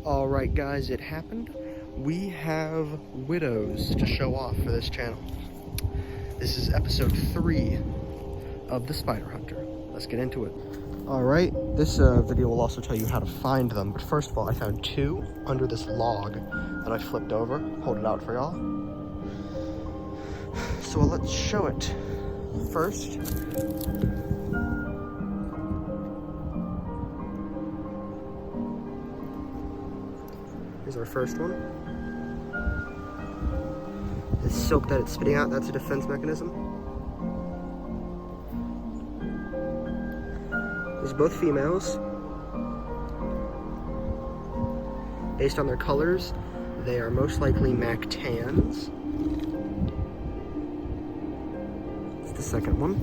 Alright guys, it happened. We have widows to show off for this channel. This is episode 3 of the Spider Hunter. Let's get into it. Alright, this video will also tell you how to find them, but first of all, I found 2 under this log that I flipped over. Hold it out for y'all. So let's show it. First, here's our first one. The silk that it's spitting out, that's a defense mechanism. These are both females. Based on their colors, they are most likely MacTans. It's the second one.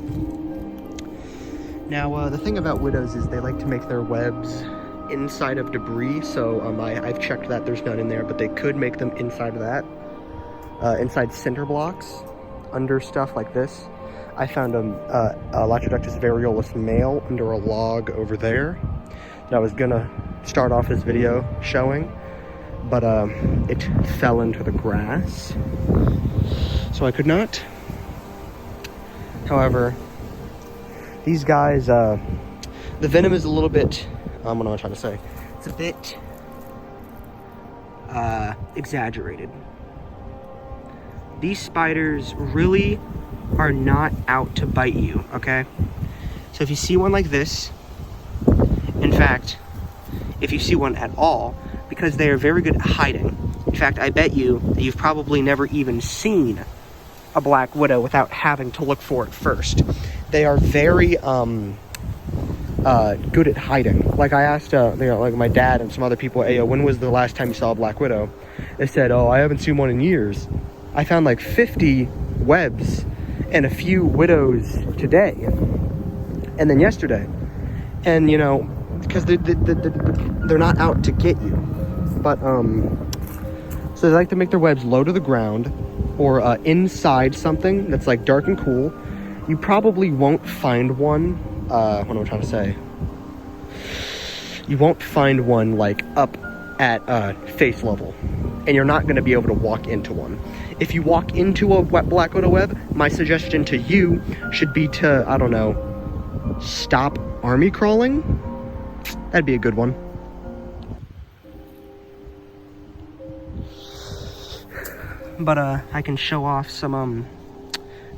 Now, the thing about widows is they like to make their webs inside of debris, so I've checked that there's none in there, but they could make them inside of that. Inside cinder blocks, under stuff like this. I found a Latrodectus variolus male under a log over there that I was gonna start off this video showing, but it fell into the grass, so I could not. However, these guys, the venom is a little bit, what am I trying to say? It's a bit exaggerated. These spiders really are not out to bite you, okay? So if you see one like this, in fact, if you see one at all, because they are very good at hiding. In fact, I bet you that you've probably never even seen a black widow without having to look for it first. They are very good at hiding. Like I asked, like my dad and some other people, hey, when was the last time you saw a black widow? They said, oh, I haven't seen one in years. I found like 50 webs and a few widows today, and then yesterday. And you know, because they're not out to get you, but so they like to make their webs low to the ground or inside something that's like dark and cool. You probably won't find one. What am I trying to say? You won't find one like up at face level, and you're not going to be able to walk into one. If you walk into a black widow web, my suggestion to you should be to, I don't know, stop army crawling. That'd be a good one. But I can show off some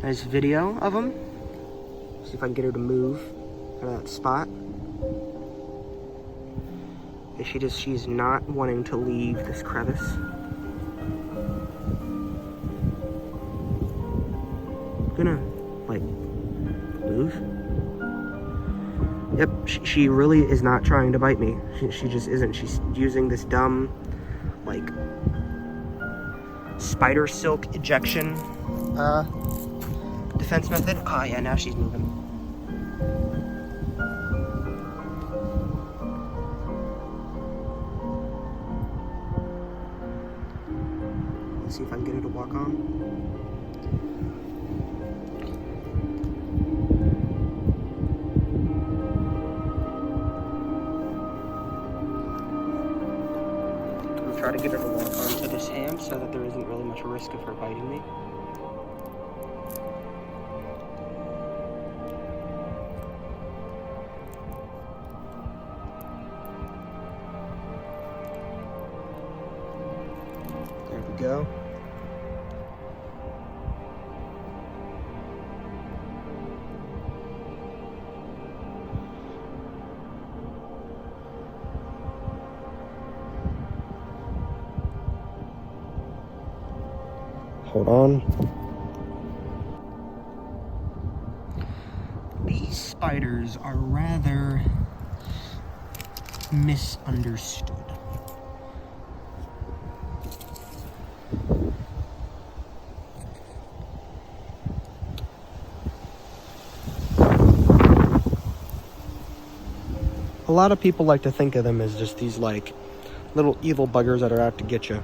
nice video of them. See if I can get her to move out of that spot. She's not wanting to leave this crevice. Gonna like move. Yep, she really is not trying to bite me. She just isn't. She's using this dumb like spider silk ejection defense method. Ah, yeah, now she's moving. Let's see if I can get her to walk on. Try to get her to walk onto this hand so that there isn't really much risk of her biting me. There we go. Hold on. These spiders are rather misunderstood. A lot of people like to think of them as just these like little evil buggers that are out to get you.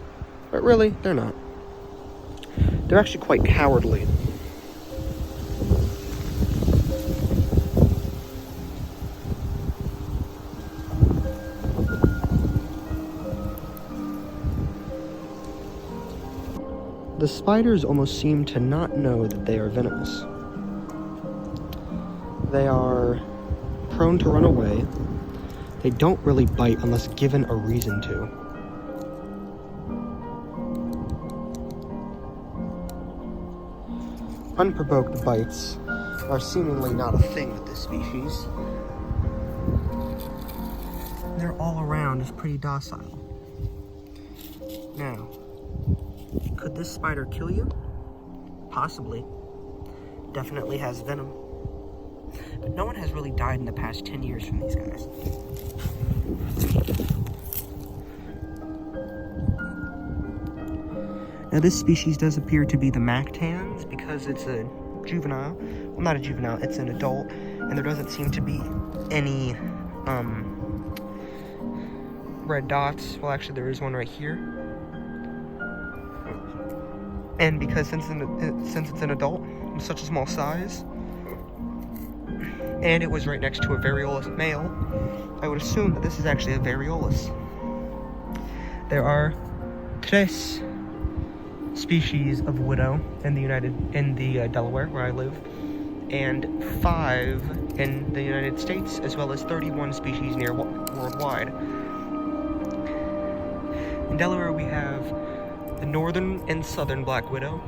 But really, they're not. They're actually quite cowardly. the spiders almost seem to not know that they are venomous. They are prone to run away. They don't really bite unless given a reason to. Unprovoked bites are seemingly not a thing with this species. They're all around is pretty docile. Now, could this spider kill you? Possibly. Definitely has venom. But no one has really died in the past 10 years from these guys. Now this species does appear to be the mactans because it's a juvenile. Well, not a juvenile, it's an adult. And there doesn't seem to be any red dots. Well, actually there is one right here. And because since it's an adult, with such a small size, and it was right next to a variolus male, I would assume that this is actually a variolus. There are 3 species of widow in the Delaware, where I live, and 5 in the United States, as well as 31 species worldwide. In Delaware, we have the northern and southern black widow.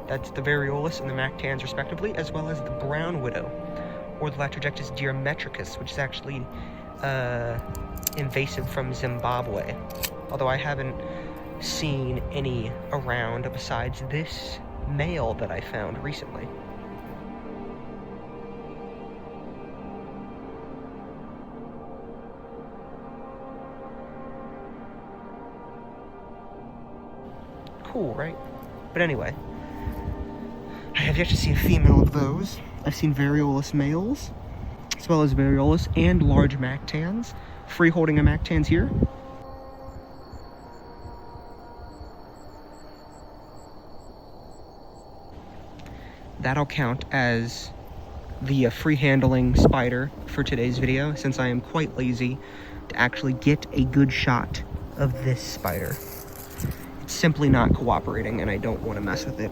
That's the variolus and the mactans, respectively, as well as the brown widow, or the Latrodectus geometricus, which is actually invasive from Zimbabwe. Although I haven't seen any around besides this male that I found recently. Cool, right? But anyway, I have yet to see a female of those. I've seen variolus males, as well as variolus and large mactans. Free holding a mactans here. That'll count as the free handling spider for today's video, since I am quite lazy to actually get a good shot of this spider. It's simply not cooperating, and I don't want to mess with it.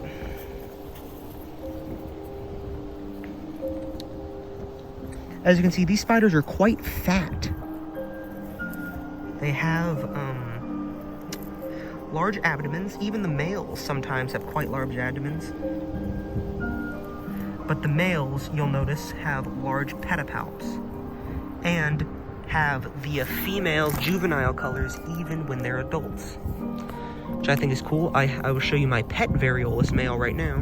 As you can see, these spiders are quite fat. They have large abdomens. Even the males sometimes have quite large abdomens. But the males, you'll notice, have large pedipalps and have the female juvenile colors even when they're adults, which I think is cool. I will show you my pet variolus male right now.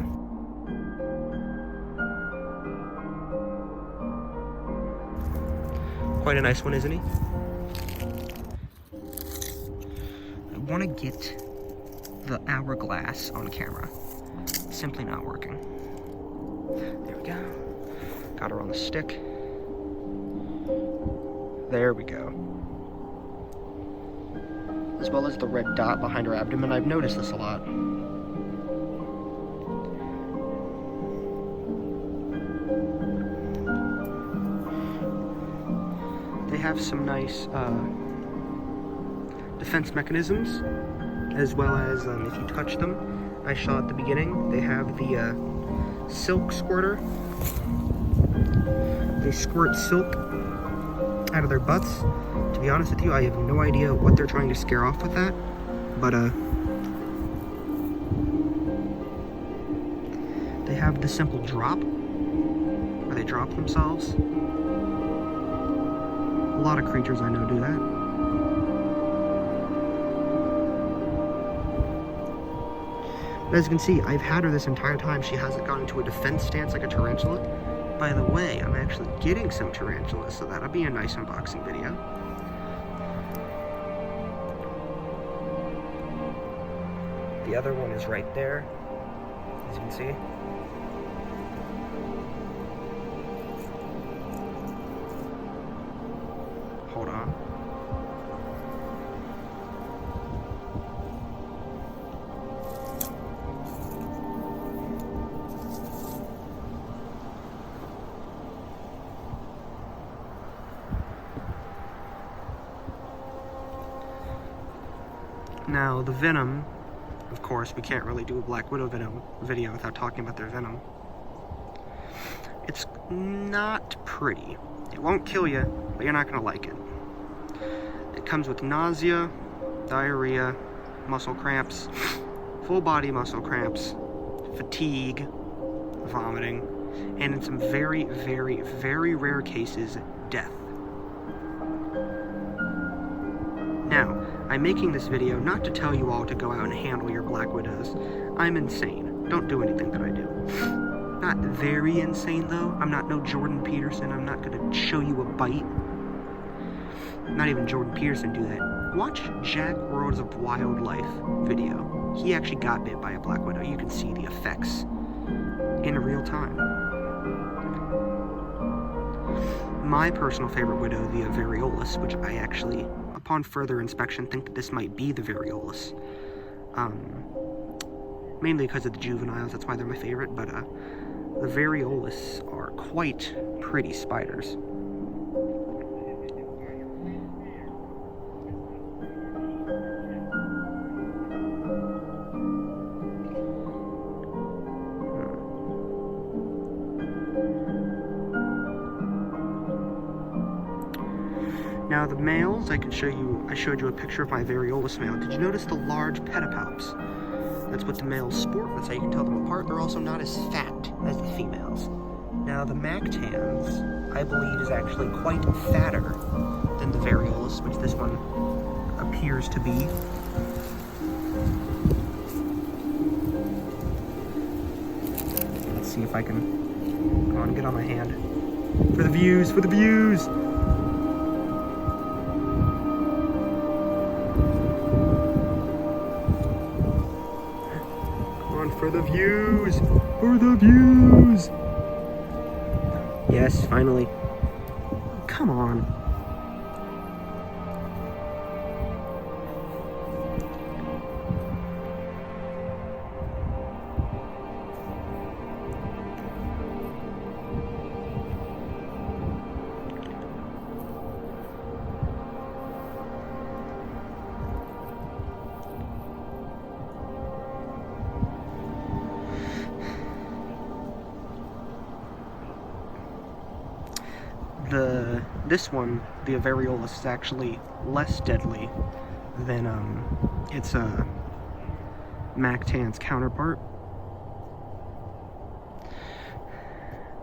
Quite a nice one, isn't he? I want to get the hourglass on camera. It's simply not working. There we go. Got her on the stick. There we go. As well as the red dot behind her abdomen. I've noticed this a lot. They have some nice defense mechanisms, as well as if you touch them, I saw at the beginning, they have the silk squirter. They squirt silk out of their butts. To be honest with you, I have no idea what they're trying to scare off with that, but they have the simple drop, where they drop themselves. A lot of creatures I know do that. But as you can see, I've had her this entire time. She hasn't gone into a defense stance like a tarantula. By the way, I'm actually getting some tarantulas, so that'll be a nice unboxing video. The other one is right there, as you can see. Hold on. Now, the venom Of course, we can't really do a Black Widow video without talking about their venom. It's not pretty. It won't kill you, but you're not going to like it. It comes with nausea, diarrhea, muscle cramps, full body muscle cramps, fatigue, vomiting, and in some very, very, very rare cases, death. Now, I'm making this video not to tell you all to go out and handle your Black Widows. I'm insane. Don't do anything that I do. Not very insane, though. I'm not no Jordan Peterson. I'm not going to show you a bite. Not even Jordan Peterson do that. Watch Jack Worlds of Wildlife video. He actually got bit by a Black Widow. You can see the effects in real time. My personal favorite widow, the variolus, which I actually, upon further inspection, think that this might be the variolus. Mainly because of the juveniles, that's why they're my favorite, but the variolus are quite pretty spiders. Now the males, I showed you a picture of my variolus male. Did you notice the large pedipalps? That's what the males sport. That's how you can tell them apart. They're also not as fat as the females. Now the mactans, I believe, is actually quite fatter than the variolus, which this one appears to be. Let's see if I can, come on, get on my hand. For the views, for the views! For the views! For the views! Yes, finally. Come on. This one, the variolus, is actually less deadly than its mactan's counterpart.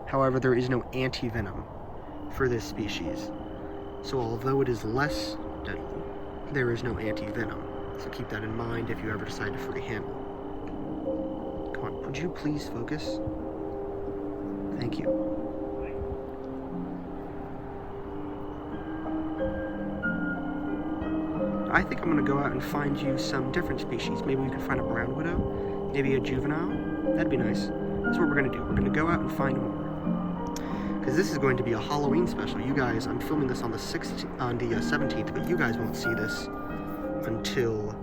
However, there is no anti-venom for this species. So although it is less deadly, there is no anti-venom. So keep that in mind if you ever decide to free handle. Come on, would you please focus? Thank you. I think I'm going to go out and find you some different species. Maybe we can find a brown widow, maybe a juvenile. That'd be nice. That's what we're going to do. We're going to go out and find more. Because this is going to be a Halloween special. You guys, I'm filming this on the 17th, but you guys won't see this until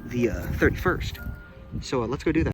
the 31st. So let's go do that.